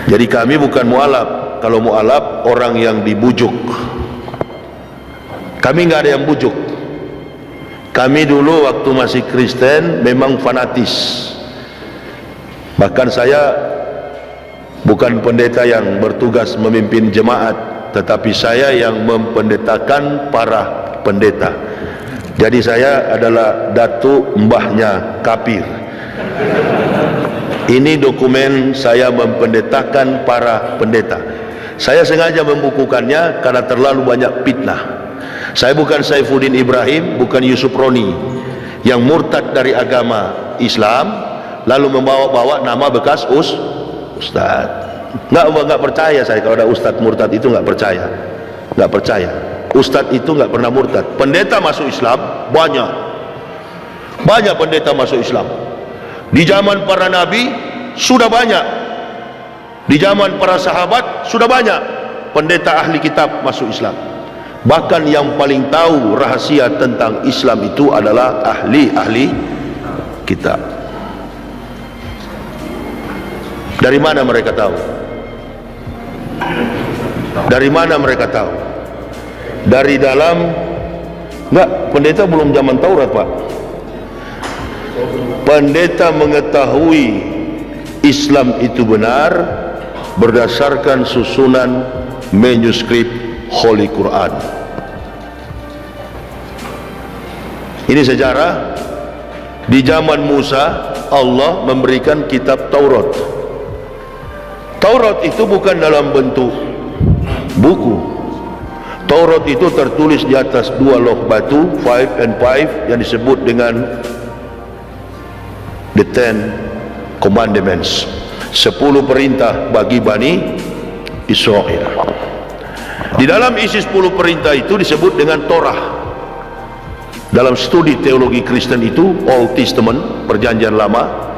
Jadi kami bukan mualaf. Kalau mualaf orang yang dibujuk. Kami nggak ada yang bujuk. Kami dulu waktu masih Kristen memang fanatis. Bahkan saya bukan pendeta yang bertugas memimpin jemaat, tetapi saya yang mempendetakan para pendeta. Jadi saya adalah datu mbahnya kafir. Ini dokumen saya mempendetakan para pendeta. Saya sengaja membukukannya karena terlalu banyak fitnah. Saya bukan Saifuddin Ibrahim, bukan Yusuf Roni yang murtad dari agama Islam lalu membawa-bawa nama bekas ustaz. Nggak percaya saya kalau ada ustaz murtad itu, nggak percaya. Ustaz itu nggak pernah murtad. Pendeta masuk Islam banyak pendeta masuk Islam. Di zaman para nabi sudah banyak, di zaman para sahabat sudah banyak pendeta ahli kitab masuk Islam. Bahkan yang paling tahu rahasia tentang Islam itu adalah ahli kitab. Dari mana mereka tahu? Dari mana mereka tahu? Dari dalam, enggak, pendeta belum zaman Taurat, Pak. Pendeta mengetahui Islam itu benar berdasarkan susunan manuskrip Holy Quran. Ini sejarah. Di zaman Musa Allah memberikan kitab Taurat. Taurat itu bukan dalam bentuk buku. Taurat itu tertulis di atas 2 loh batu, 5 and 5, yang disebut dengan the 10 commandments, 10 perintah bagi Bani Israel. Di dalam isi 10 perintah itu disebut dengan Torah. Dalam studi teologi Kristen itu Old Testament, perjanjian lama,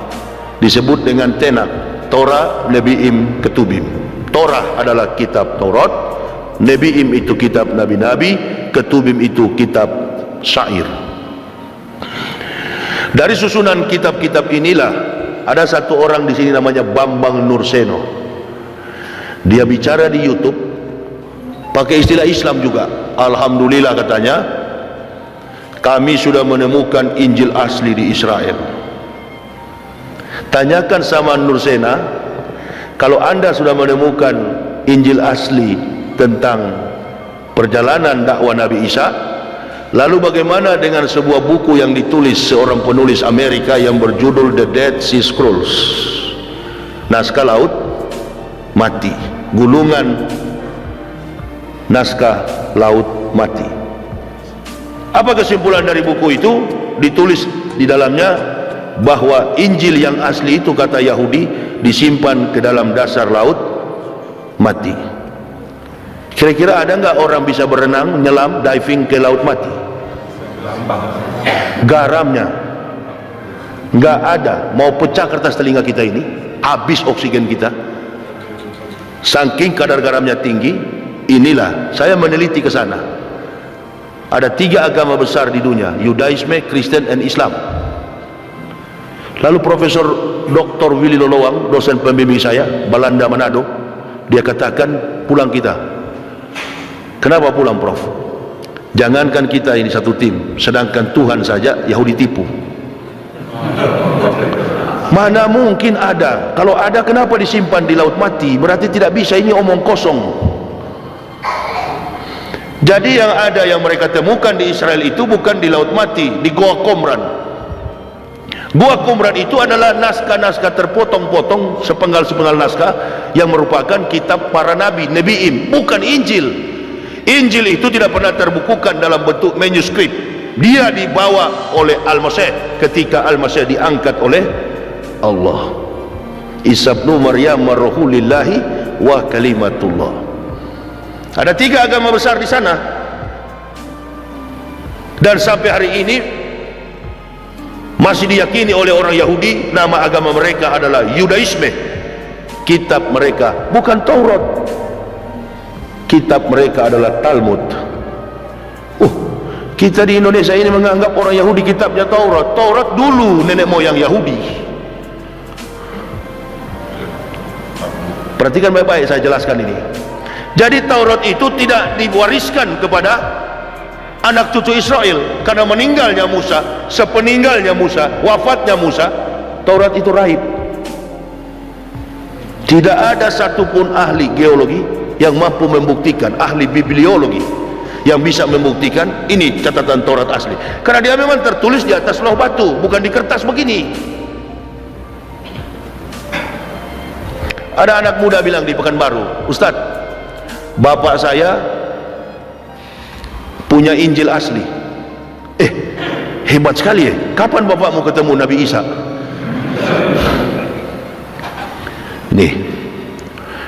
disebut dengan Tanakh, Torah, Nebiim, Ketubim. Torah adalah kitab Taurat, Nebiim itu kitab nabi-nabi, Ketubim itu kitab syair. Dari susunan kitab-kitab inilah ada satu orang di sini namanya Bambang Nurseno. Dia bicara di YouTube pakai istilah Islam juga. Alhamdulillah katanya, kami sudah menemukan Injil asli di Israel. Tanyakan sama Nursena, kalau anda sudah menemukan Injil asli tentang perjalanan dakwah Nabi Isa, lalu bagaimana dengan sebuah buku yang ditulis seorang penulis Amerika yang berjudul The Dead Sea Scrolls, naskah laut mati, gulungan naskah laut mati. Apa kesimpulan dari buku itu? Ditulis di dalamnya bahwa Injil yang asli itu, kata Yahudi, disimpan ke dalam dasar laut mati. Kira-kira ada nggak orang bisa berenang, nyelam, diving ke laut mati? Garamnya nggak ada. Mau pecah kertas telinga kita ini, habis oksigen kita, saking kadar garamnya tinggi. Inilah saya meneliti ke sana. Ada 3 agama besar di dunia, Yudaisme, Kristen, dan Islam. Lalu Profesor Dr. Willy Lolowang, dosen pembimbing saya, Belanda Manado, dia katakan, pulang kita. Kenapa pulang, Prof? Jangankan kita ini satu tim, sedangkan Tuhan saja Yahudi tipu. Mana mungkin ada? Kalau ada, kenapa disimpan di laut mati? Berarti tidak bisa, ini omong kosong. Jadi yang ada, yang mereka temukan di Israel itu bukan di laut mati, di Goa Qumran. Goa Qumran itu adalah naskah-naskah terpotong-potong, sepenggal-sepenggal naskah yang merupakan kitab para nabi, Nebiim, bukan Injil. Injil itu tidak pernah terbukukan dalam bentuk manuskrip. Dia dibawa oleh Al-Masih ketika Al-Masih diangkat oleh Allah. Isa ibnu Maryam Ruhulillahi wa kalimatullah. Ada 3 agama besar di sana, dan sampai hari ini masih diyakini oleh orang Yahudi. Nama agama mereka adalah Yudaisme. Kitab mereka bukan Taurat, kitab mereka adalah Talmud. Kita di Indonesia ini menganggap orang Yahudi kitabnya Taurat. Taurat dulu nenek moyang Yahudi. Perhatikan baik-baik, saya jelaskan ini. Jadi Taurat itu tidak diwariskan kepada anak cucu Israel, karena meninggalnya Musa, sepeninggalnya Musa, wafatnya Musa, Taurat itu raib. Tidak ada satupun ahli geologi yang mampu membuktikan, ahli bibliologi yang bisa membuktikan ini catatan Taurat asli, karena dia memang tertulis di atas loh batu, bukan di kertas begini. Ada anak muda bilang di Pekanbaru, Ustadz, bapak saya punya Injil asli. Hebat sekali ya. Kapan bapak mau ketemu Nabi Isa?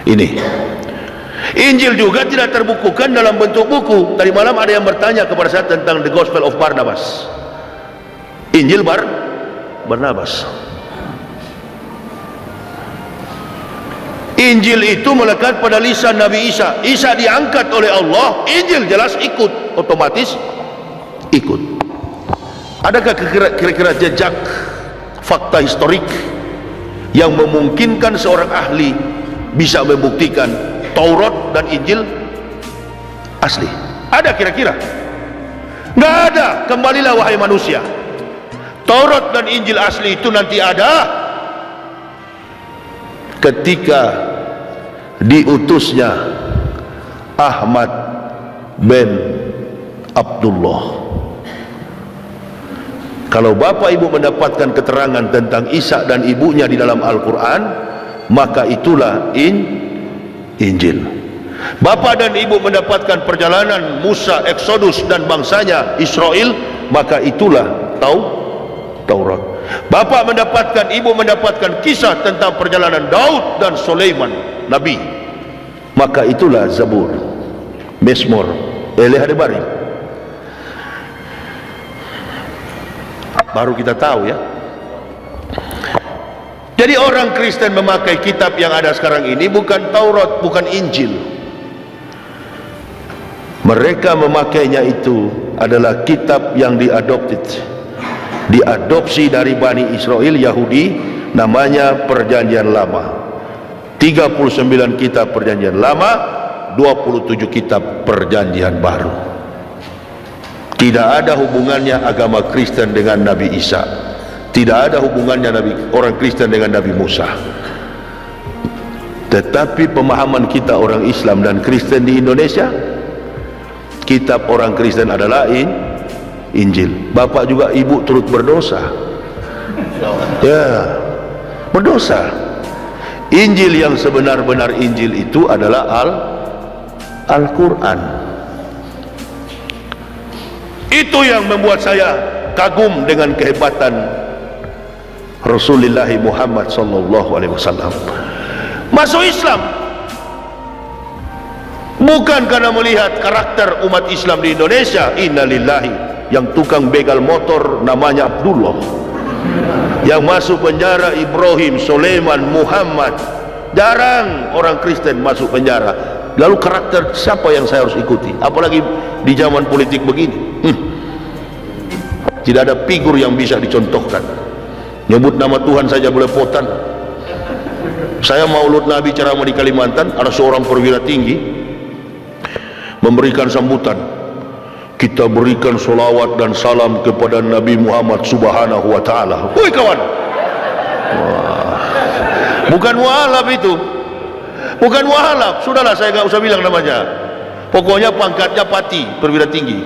Ini Injil juga tidak terbukukan dalam bentuk buku. Tadi malam ada yang bertanya kepada saya tentang The Gospel of Barnabas, Injil Barnabas. Injil itu melekat pada lisan Nabi Isa. Isa diangkat oleh Allah, Injil jelas ikut, otomatis ikut. Adakah kira-kira jejak fakta historik yang memungkinkan seorang ahli bisa membuktikan Taurat dan Injil asli? Ada kira-kira? Nggak ada. Kembalilah wahai manusia, Taurat dan Injil asli itu nanti ada ketika diutusnya Ahmad bin Abdullah. Kalau bapak ibu mendapatkan keterangan tentang Isa dan ibunya di dalam Al-Quran, maka itulah Injil. Bapak dan ibu mendapatkan perjalanan Musa, Exodus dan bangsanya Israel, maka itulah Taurat. Bapak mendapatkan, ibu mendapatkan kisah tentang perjalanan Daud dan Sulaiman Nabi, maka itulah Zabur, Mezmur, Hadebari. Baru kita tahu ya. Jadi orang Kristen memakai kitab yang ada sekarang ini bukan Taurat, bukan Injil. Mereka memakainya itu adalah kitab yang diadopsi dari Bani Israel Yahudi, namanya Perjanjian Lama. 39 kitab Perjanjian Lama, 27 kitab Perjanjian Baru. Tidak ada hubungannya agama Kristen dengan Nabi Isa. Tidak ada hubungannya orang Kristen dengan Nabi Musa. Tetapi pemahaman kita orang Islam dan Kristen di Indonesia, kitab orang Kristen adalah Injil. Bapak juga ibu turut berdosa. Ya, berdosa. Injil yang sebenar-benar Injil itu adalah Al-Quran. Itu yang membuat saya kagum dengan kehebatan Rasulullah Muhammad sallallahu alaihi wasallam. Masuk Islam bukan karena melihat karakter umat Islam di Indonesia. Innalillahi, yang tukang begal motor namanya Abdullah, yang masuk penjara Ibrahim, Sulaiman, Muhammad. Jarang orang Kristen masuk penjara. Lalu karakter siapa yang saya harus ikuti? Apalagi di zaman politik begini. Tidak ada figur yang bisa dicontohkan. Nyebut nama Tuhan saja belepotan. Saya maulud Nabi ceramah di Kalimantan, ada seorang perwira tinggi memberikan sambutan. Kita berikan solawat dan salam kepada Nabi Muhammad subhanahu wa ta'ala. Woi kawan, bukan mualaf itu, bukan mualaf. Sudahlah, saya nggak usah bilang namanya. Pokoknya pangkatnya pati, perwira tinggi,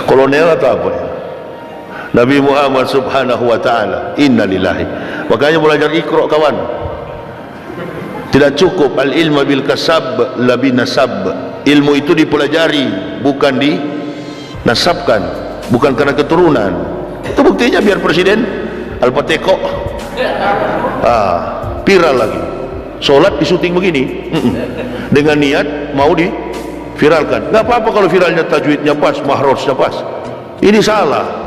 kolonel atau apa ya? Nabi Muhammad subhanahu wa ta'ala. Innalillahi. Makanya belajar Iqra kawan. Tidak cukup al-ilma bil kasab labi nasab. Ilmu itu dipelajari, bukan dinasabkan, bukan karena keturunan. Itu buktinya biar presiden Al-Fatihah viral lagi. Sholat disuting begini dengan niat mau diviralkan. Gak apa-apa kalau viralnya tajwidnya pas, mahrojnya pas. Ini salah.